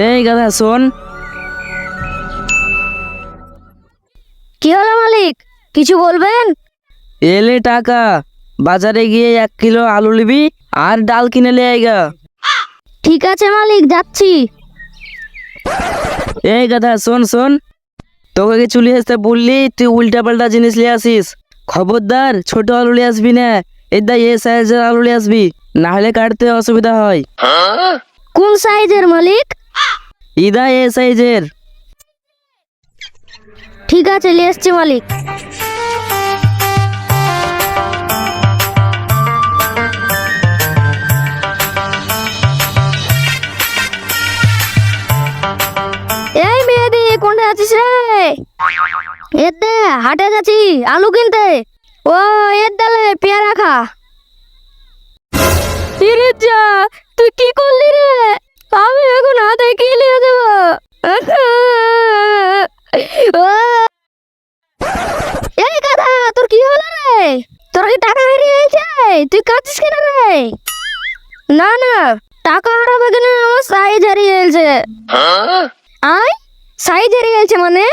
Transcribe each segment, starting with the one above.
এই গাধা শোন। কি হলো মালিক, কিছু বলবেন? এলে টাকা, বাজারে গিয়ে 1 কিলো আলু নিবি আর ডাল কিনে লে আইগা। ঠিক আছে মালিক, যাচ্ছি। এই গাধা শোন শোন, তোকে কি চুলি আসতে বললি তুই উল্টা পাল্টা জিনিস লিয়ে আসিস। খবরদার ছোট আলু লিয়ে আসবি না, এদা এ সাইজের আলু লিয়ে আসবি, না হলে কাটতে অসুবিধা হয়। কোন সাইজের মালিক? ইদা এ সাইজের। ঠিক আছে, নিয়ে এসছি মালিক। এই মেয়েদি, কোনটা আছিস রে? এতে হাটে যাচ্ছি আলু কিনতে। ও এর ডালে পেয়ারা খা। যা, তুই কি করলি রে? আমি এখন হাতে কি নিয়ে দেবো? এই গাধা, তোর কি হলো রে? তোর কি টাকা হারিয়ে গেছে? তুই কাঁদছিস কেন রে? না না, টাকা হারাবে কেন? আমার সাইজ হারিয়ে গেছে। আয়, সাইজ হারিয়ে গেছে মানে?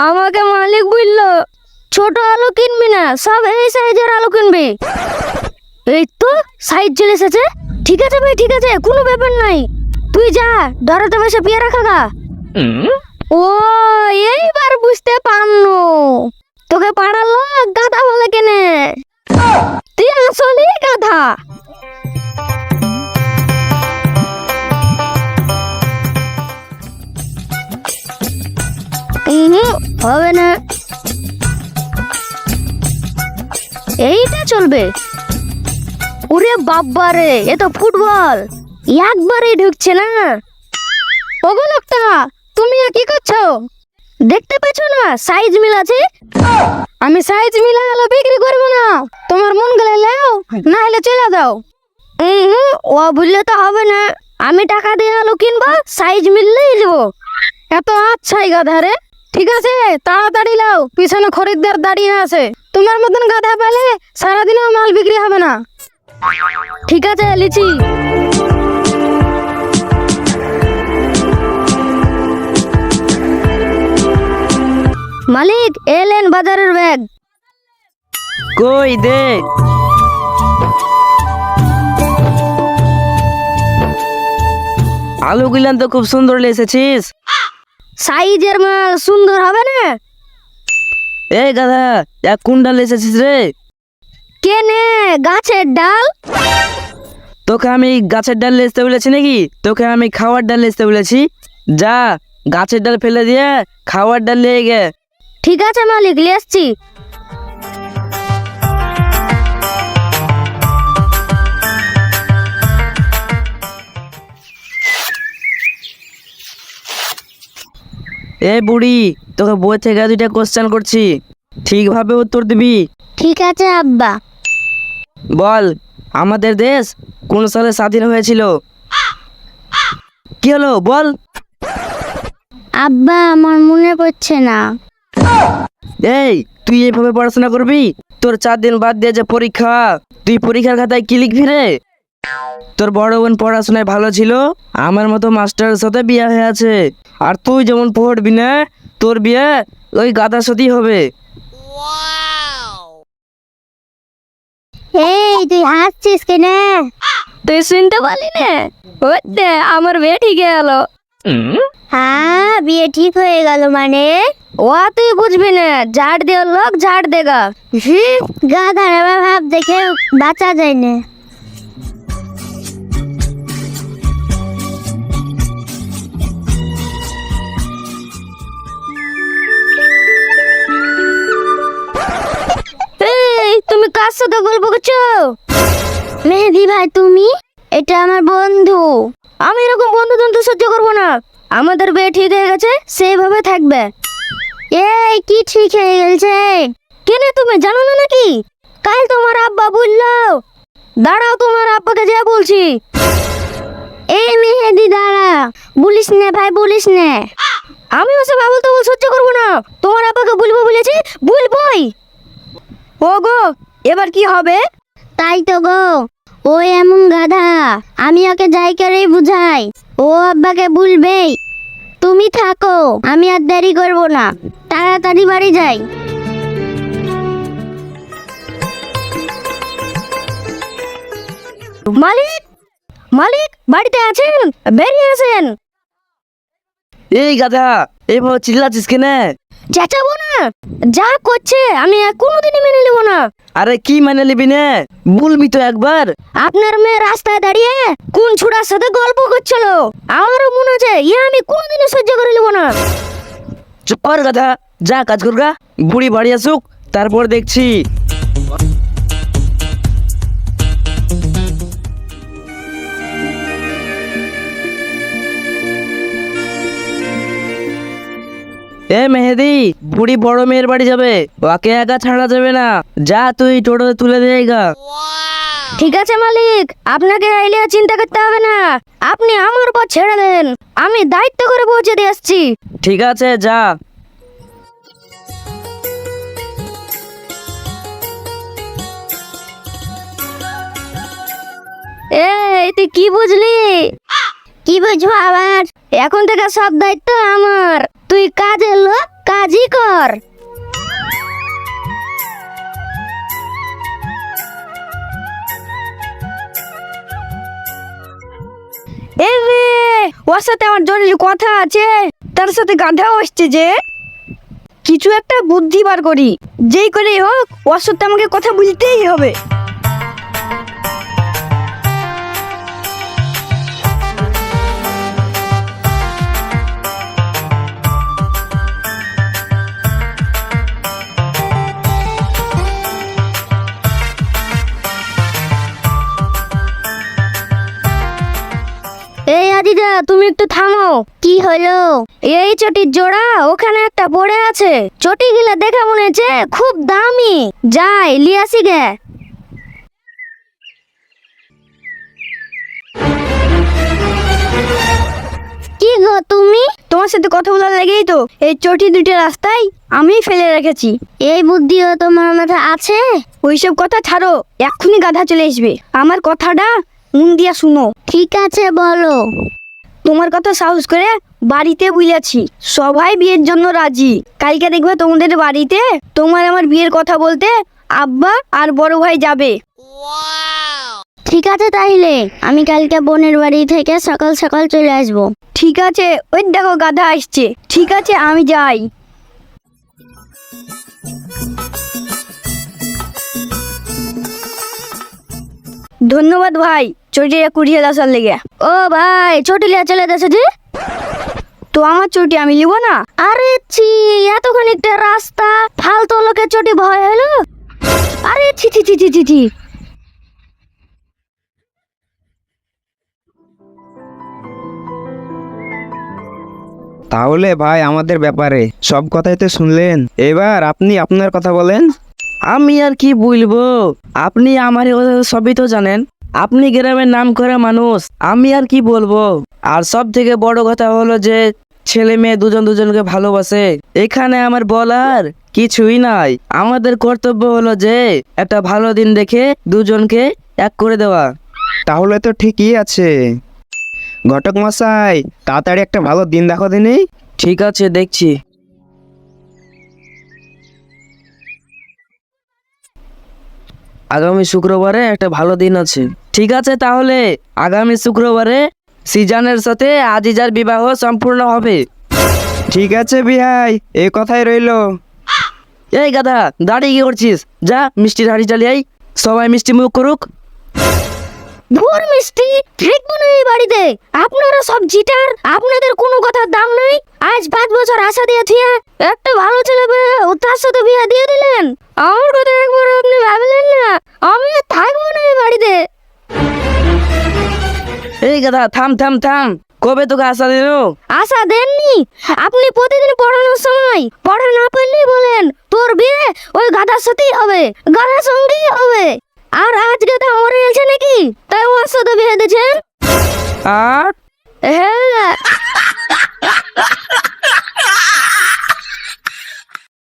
আমাকে মালিক বললো ছোট আলু কিনবি না, সব এই সাইজের আলু কিনবি। এই তো সাইজ চলে এসেছে। ঠিক আছে ভাই, ঠিক আছে, কোনো ব্যাপার নাই। তুই যা, ধরাতে বসে পেয়ারা খাগা। ও, এইবার বুঝতে পারলো তোকে পাড়ার লোক গাধা বলে কেনে। তুই আসলে গাধা। হবে না, এইটা চলবে। ওরে বাবা রে, এ তো ফুটবল, একবারই ঢুকছে না। ওগো লোকটা, তুমি কি করছো? দেখতে পেছ না সাইজ মিল আছে? আমি সাইজ মিলা আলো বিক্রি করবো না, তোমার মন গেলে নাও, না হলে চলে দাও। ও বুঝলে তো হবে না, আমি টাকা দিয়ে আলু কিনবো, সাইজ মিললেই দেবো। এত আচ্ছাই গাধা রে। ঠিক আছে, তাড়াতাড়ি লাও, পিছনে খরিদ্দার দাঁড়িয়ে আছে। তোমার মতন গাধা পেলে সারাদিনও মাল বিক্রি হবে না। ঠিক আছে, লিচি। মালিক, এলেন বাজারের ব্যাগ। কই দে। আলু গুলান তো খুব সুন্দর লেসেছিস। সাইজের মাল সুন্দর হবে না? এই গাধা, এক কুইন্টাল এসেছিস রে। কেনে গাছের ডাল? তোকে আমি গাছের ডাল লেচতে বলেছি নাকি? তোকে আমি খাওয়ার ডাল লেচতে বলেছি। যা, গাছের ডাল ফেলে দিয়ে খাওয়ার ডাল নিয়ে গে। ঠিক আছে মালিক, নিয়ে আসছি। এ বুড়ি, তোকে বই থেকে 2টা কোশ্চেন করছি, ঠিকভাবে উত্তর দিবি। ঠিক আছে আব্বা। বল, আমাদের দেশ কোন সালে স্বাধীন হয়েছিল? কি হলো বল। আব্বা, আমার মনে পড়ছে না। এই, তুই এইভাবে পড়াশোনা করবি? তোর 4 দিন বাদ দিয়ে যে পরীক্ষা, তুই পরীক্ষার খাতায় কি লিখবি রে? তোর বড় বোন পড়াশোনায় ভালো ছিল, আমার মতো মাস্টারের সাথে বিয়ে হয়ে আছে। আর তুই যেমন পড়বি না, তোর বিয়ে ওই গাধার সাথেই হবে। এই, তুই হাসছিস কেন? তুই শুনতে পারলি না? ওতে আমার বিয়ে ঠিক হয়ে গেল। হ্যাঁ, বিয়ে ঠিক হয়ে গেল মানে? ও তুই বুঝবি না, ঝাড় দেওয়ার লোক ঝাড় দেগা। গাধার ভাব দেখে বাঁচা যায় না। তুমি কার সাথে গল্প করছো? মেহেদি ভাই, তুমি? এটা আমার বন্ধু। আমি এরকম বন্ধু বন্ধু সহ্য করবো না। আমাদের বিয়ে ঠিক হয়ে গেছে, সেইভাবে থাকবে। এই, কি ঠিক হয়ে গেছে? কেন, তুমি জানো না নাকি? কাল তোমার আব্বা বললো। দাঁড়াও, তোমার আব্বাকে যা বলছি। এই মেহেদি দাঁড়া, বলিস না ভাই, বলিস না। আমি ওসব আবল তাবল সহ্য করবো না। তোমার আব্বাকে বলবো বলেছি, বলবোই। ও গো, এবার কি হবে? তাই তো গো, ও এমন গাধা, আমি ওকে যাই করেই বুঝাই, ও আব্বাকে বলবেই। তুমি থাকো, আমি আর দেরি করব না, তাড়াতাড়ি বাড়ি যাই। মালিক, মালিক বাড়িতে আছেন? বেরিয়ে আসেন। এই গাধা, এইভাবে চিল্লাচ্ছিস কেনে? চেঁচাবো না, যা করছে আমি আর কোনোদিনই মেনে নেব না। আরে কি মানে নিবি নে? বলবি তো একবার। আপনার মেয়ে রাস্তায় দাঁড়িয়ে কোন ছুড়ার সাথে গল্প করছিল, আমারও মনে হচ্ছে আমি কোনোদিনই সহ্য করে নেব না। চুপ কর গাধা, যা কাজ করগা। বুড়ি বাড়ি আসুক, তারপর দেখছি। এ মেহেদি, বুড়ি বড় মেয়ের বাড়ি যাবে, ওকে একা ছাড়া যাবে না। যা তুই টোটোতে তুলে দেগা। ঠিক আছে মালিক, আপনাকে আইলে আর চিন্তা করতে হবে না, আপনি আমার উপর ছেড়ে দেন, আমি দায়িত্ব করে পৌঁছে দিয়ে আসছি। ঠিক আছে, যা। এই তুই কি বুঝলি? কি বুঝবো আবার? এখন থেকে সব দায়িত্ব আমার, তুই কাজের লোক, কাজই কর। এই রে, ওর সাথে আমার জরুরি কথা আছে, তার সাথে গাধাও আসছে যে। কিছু একটা বুদ্ধি বার করি, যেই করেই হোক ওর সাথে আমাকে কথা বলতেই হবে। এই আজিজা, তুমি একটু থামো। কি হলো? এই চটির জোড়া ওখানে একটা পড়ে আছে, চটিগুলো দেখে মনে হচ্ছে খুব দামি, যাই লিয়াসি গে। কি গো তুমি? তোমার সাথে কথা বলার লাগেই তো এই চটি দুটো রাস্তায় আমি ফেলে রেখেছি। এই বুদ্ধিও তোমার মাথায় আছে? ওইসব কথা ছাড়ো, এক্ষুনি গাধা চলে আসবে। আমার কথাটা মন দিয়া শুনো। ঠিক আছে বলো। তোমার কথা সাহস করে বাড়িতে বলেছি, সবাই বিয়ের জন্য রাজি। কালকে দেখবে তোমাদের বাড়িতে তোমার আমার বিয়ের কথা বলতে আব্বা আর বড় ভাই যাবে। ঠিক আছে, তাইলে আমি কালকে বোনের বাড়ি থেকে সকাল সকাল চলে আসব। ঠিক আছে, ওই দেখো গাধা আসছে। ঠিক আছে, আমি যাই। ধন্যবাদ ভাই, চটিটা কুড়িয়ে আসার লেগে। ও ভাই, চটি লিয়া চলে গেছে যে। তো আমার চটি আমি নিব না? আরে ছি, এতক্ষণ একটা রাস্তা ফালতু লোকের চটি ভয় হলো। আরে ছি ছি ছি ছি ছি ছি। তাহলে ভাই আমাদের ব্যাপারে সব কথাই তো শুনলেন, এবার আপনি আপনার কথা বলেন। আমি আর কি বলবো, আপনি আমার এ কথা সবই তো জানেন। আপনি গ্রামের নাম করা মানুষ, আমি আর কি বলবো। আর সব থেকে বড় কথা হলো যে ছেলে মেয়ে দুজন দুজনকে ভালোবাসে। এখানে আমার বলার কিছুই নাই। আমাদের কর্তব্য হলো যে একটা ভালো দিন দেখে দুজনকে এক করে দেওয়া। তাহলে তো ঠিকই আছে। ঘটক মশাই, তাড়াতাড়ি একটা ভালো দিন দেখো দিনই। ঠিক আছে, দেখছি। আগামী শুক্রবারে একটা ভালো দিন আছে। ঠিক আছে, তাহলে আগামী শুক্রবারে সিজানের সাথে আজিজার বিবাহ সম্পূর্ণ হবে। ঠিক আছে বিহাই, এই কথাই রইলো। এই গাধা, দাঁড়িয়ে কি করছিস? যা মিষ্টির হাঁড়ি চালিয়ে আই, সবাই মিষ্টি মুখ করুক। ধুর মিষ্টি, দেখবো না এই বাড়িতে। আপনারা সব জিটার, আপনাদের কোনো কথার দাম নাই। আজ 5 বছর আশা দিয়ে থিয়া একটা ভালো ছেলে পেয়ে ও তার সাথে বিয়ে দিয়ে দিলেন। আমার কথা একবার আপনি ভাবলেন না? আমি আর থাকবো না এই বাড়িতে। এই গাধা, থাম থাম থাম। কবে তোকে আশা দিল? আশা দেননি? আপনি প্রতিদিন পড়ানোর সময় পড়া না পারলেই বলেন তোর বিয়ে ওই গাধার সাথেই হবে, গাধার সঙ্গেই হবে। আর আজ গাধা মরে গেছে নাকি, তাই ওর সাথে বিয়ে দিয়েছেন? আর হ্যাঁ।